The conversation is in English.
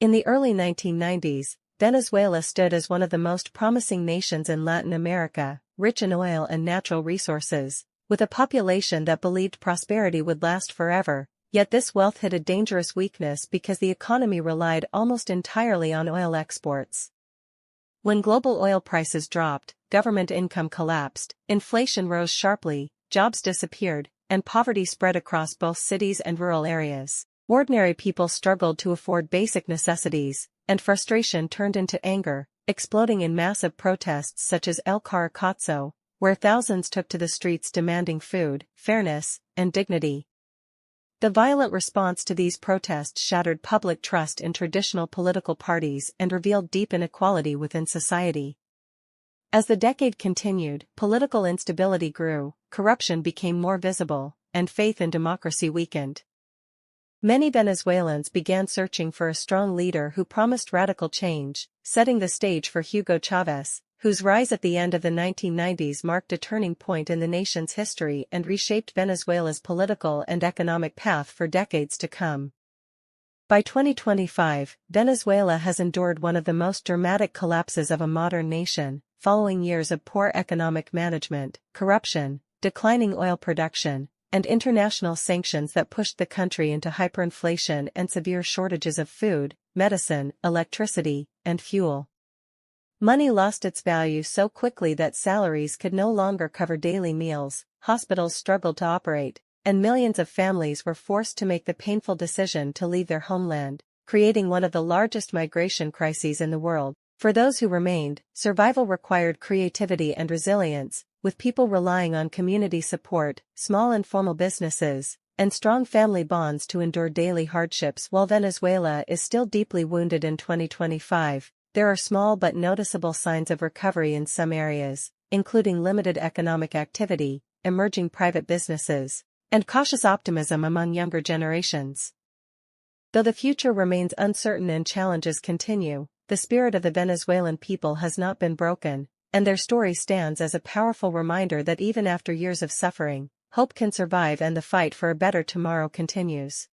In the early 1990s, Venezuela stood as one of the most promising nations in Latin America, rich in oil and natural resources, with a population that believed prosperity would last forever, yet this wealth hit a dangerous weakness because the economy relied almost entirely on oil exports. When global oil prices dropped, government income collapsed, inflation rose sharply, jobs disappeared, and poverty spread across both cities and rural areas. Ordinary people struggled to afford basic necessities, and frustration turned into anger, exploding in massive protests such as El Caracazo, where thousands took to the streets demanding food, fairness, and dignity. The violent response to these protests shattered public trust in traditional political parties and revealed deep inequality within society. As the decade continued, political instability grew, corruption became more visible, and faith in democracy weakened. Many Venezuelans began searching for a strong leader who promised radical change, setting the stage for Hugo Chavez, whose rise at the end of the 1990s marked a turning point in the nation's history and reshaped Venezuela's political and economic path for decades to come. By 2025, Venezuela has endured one of the most dramatic collapses of a modern nation, following years of poor economic management, corruption, declining oil production, and international sanctions that pushed the country into hyperinflation and severe shortages of food, medicine, electricity, and fuel. Money lost its value so quickly that salaries could no longer cover daily meals, hospitals struggled to operate, and millions of families were forced to make the painful decision to leave their homeland, creating one of the largest migration crises in the world. For those who remained, survival required creativity and resilience, with people relying on community support, small informal businesses, and strong family bonds to endure daily hardships. While Venezuela is still deeply wounded in 2025, there are small but noticeable signs of recovery in some areas, including limited economic activity, emerging private businesses, and cautious optimism among younger generations. Though the future remains uncertain and challenges continue, the spirit of the Venezuelan people has not been broken, and their story stands as a powerful reminder that even after years of suffering, hope can survive and the fight for a better tomorrow continues.